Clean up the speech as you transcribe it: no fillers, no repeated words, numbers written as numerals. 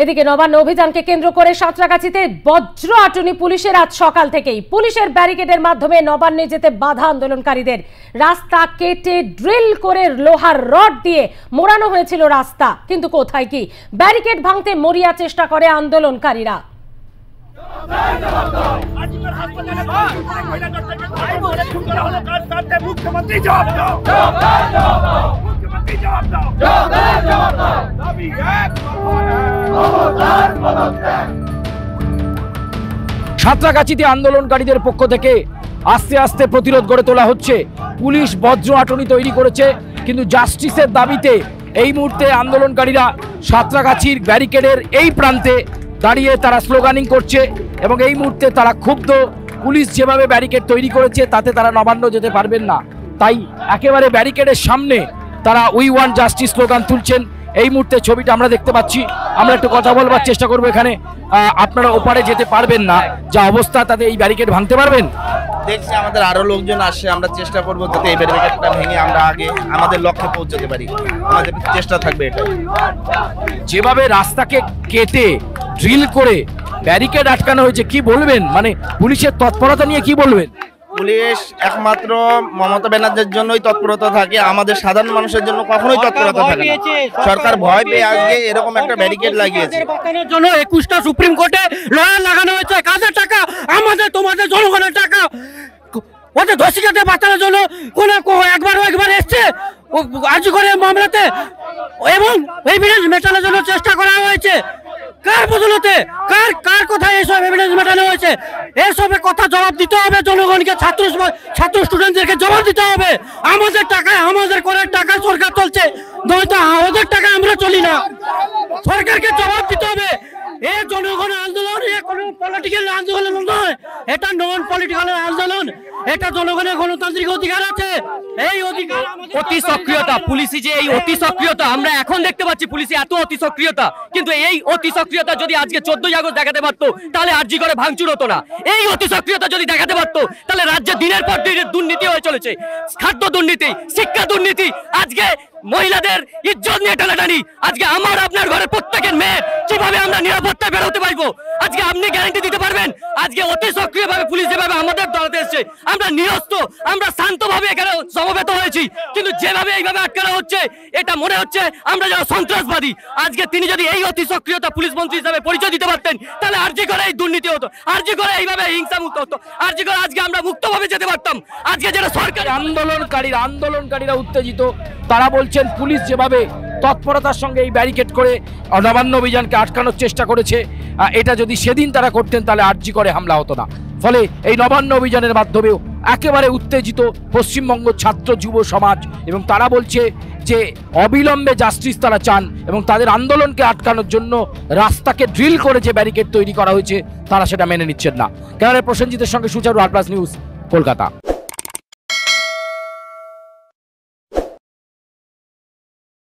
এদিকে নবান্ন অভিযানকে কেন্দ্র করে সাঁতরাগাছিতে বজ্র আটুনি পুলিশের আজ সকাল থেকেই। পুলিশের ব্যারিকেডের মাধ্যমে নবান্নে যেতে বাধা আন্দোলনকারীদের। রাস্তা কেটে ড্রিল করে লোহার রড দিয়ে মোড়ানো হয়েছিল রাস্তা, কিন্তু কোথায় কি ব্যারিকেড ভাঙতে মরিয়া চেষ্টা করে আন্দোলনকারীরা। সাঁতরাগাছিতে আন্দোলনকারীদের পক্ষ থেকে আস্তে আস্তে প্রতিরোধ গড়ে তোলা হচ্ছে। পুলিশ বজ্র আটনি তৈরি করেছে, কিন্তু জাস্টিসের দাবিতে এই মুহূর্তে আন্দোলনকারীরা সাঁতরাগাছির ব্যারিকেডের এই প্রান্তে দাঁড়িয়ে তারা স্লোগানিং করছে এবং এই মুহূর্তে তারা ক্ষুব্ধ। পুলিশ যেভাবে ব্যারিকেড তৈরি করেছে তাতে তারা নবান্ন যেতে পারবেন না, তাই একেবারে ব্যারিকেডের সামনে তারা উই ওয়ান্ট জাস্টিস স্লোগান তুলছেন। এই মুহূর্তে ছবিটা আমরা দেখতে পাচ্ছি। আমরা একটু কথা বলবার চেষ্টা করবো এখানে। আপনারা ওপারে যেতে পারবেন না, যা অবস্থা তাতে এই ব্যারিকেড ভাঙতে পারবেন? দেখছি আমাদের আরো লোকজন আসছে, আমরা চেষ্টা করবো যাতে এই ব্যারিকেডটা ভেঙে আমরা আগে আমাদের লক্ষ্যে পৌঁছাতে পারি। আমাদের চেষ্টা থাকবে এটা। যেভাবে রাস্তাকে কেটে ড্রিল করে ব্যারিকেড আটকানো হয়েছে, কি বলবেন? মানে পুলিশের তৎপরতা নিয়ে কি বলবেন? পুলিশ একমাত্র মমতা ব্যানার্জির জন্যই তৎপরতা থাকে, আমাদের সাধারণ মানুষের জন্য কখনোই তৎপরতা থাকে না। সরকার ভয় পেয়ে আজকে এরকম একটা ব্যারিকেড লাগিয়েছে। জন্য 21টা সুপ্রিম কোর্টে লয়ার লাগানো হয়েছে। কাদের টাকা? আমাদের, তোমাদের জনগণের টাকা। ওদের দোষীকে বাঁচানোর জন্য একবার এসছে আর্জি করে মামলাতে, এবং এভিডেন্স মেটানোর জন্য চেষ্টা করা হয়েছে। কার বদলতে, কার কোথায় এসব এভিডেন্স মেটানো হয়েছে? এসবের কথা জবাব দিতে হবে জনগণকে, ছাত্র স্টুডেন্টদেরকে জবাব দিতে হবে। আমাদের টাকায়, আমাদের করে টাকায় সরকার চলছে, ওদের টাকা আমরা চলি না। সরকারকে জবাব দিতে হবে। এই জনগণের আন্দোলন, এ কোনো পলিটিক্যাল আন্দোলন নয়, এটা নন পলিটিক্যাল আন্দোলন। এটা জনগণের গণতান্ত্রিক অধিকার আছে। এই অধিকার অতি সক্রিয়তা, পুলিশি যে এই অতি সক্রিয়তা আমরা এখন দেখতে পাচ্ছি, পুলিশি এত অতি সক্রিয়তা, কিন্তু এই অতি সক্রিয়তা যদি আজকে 14ই আগস্ট দেখাতে পারতো তাহলে আরজি করে ভাঙচুর হতো না। এই অতি সক্রিয়তা যদি দেখাতে পারতো তাহলে রাজ্যে দিনের পর দিন দুর্নীতি হয়ে চলেছে। খাদ্য দুর্নীতি, শিক্ষা দুর্নীতি, আজকে মহিলাদের ইজ্জত নিয়ে টানাটানি। আজকে আমার আপনার ঘরের প্রত্যেকের মেয়ে কিভাবে আমরা নিরাপত্তায় বেরোতে পারবো, আজকে আপনি গ্যারান্টি দিতে পারবেন? আজকে অতি সক্রিয়ভাবে পুলিশ যেভাবে আমাদের দলতে এসছে, আমরা নিরস্ত, আমরা শান্তভাবে এখানে সমবেত হয়েছি, কিন্তু যেভাবে এইভাবে আটকানো হচ্ছে এটা মনে হচ্ছে আমরা যেন সন্ত্রাসবাদী। আজকে তিনি যদি এই অতি সক্রিয়তা পুলিশ মন্ত্রী হিসাবে পরিচয় দিতে পারতেন তাহলে আরজি করে এই দুর্নীতি হতো, আরজি করে এইভাবে হিংসা মুক্ত হতো, আরজি করে আজকে আমরা মুক্তভাবে যেতে পারতাম। আজকে যেটা সরকারি আন্দোলনকারীরা উত্তেজিত। তারা বলছেন পুলিশ যেভাবে তৎপরতার সঙ্গে এই ব্যারিকেড করে নবান্ন অভিযানকে আটকানোর চেষ্টা করেছে, এটা যদি সেদিন তারা করতেন তাহলে আরজি করে হামলা হতো না। ফলে এই নবান্ন অভিযানের মাধ্যমেও একেবারে উত্তেজিত পশ্চিমবঙ্গ ছাত্র যুব সমাজ, এবং তারা বলছে যে অবিলম্বে জাস্টিস তারা চান এবং তাদের আন্দোলনকে আটকানোর জন্য রাস্তাকে ড্রিল করে যে ব্যারিকেড তৈরি করা হয়েছে তারা সেটা মেনে নিচ্ছেন না। ক্যামেরায় প্রসেনজিতের সঙ্গে সুচারু, আর প্লাস নিউজ, কলকাতা।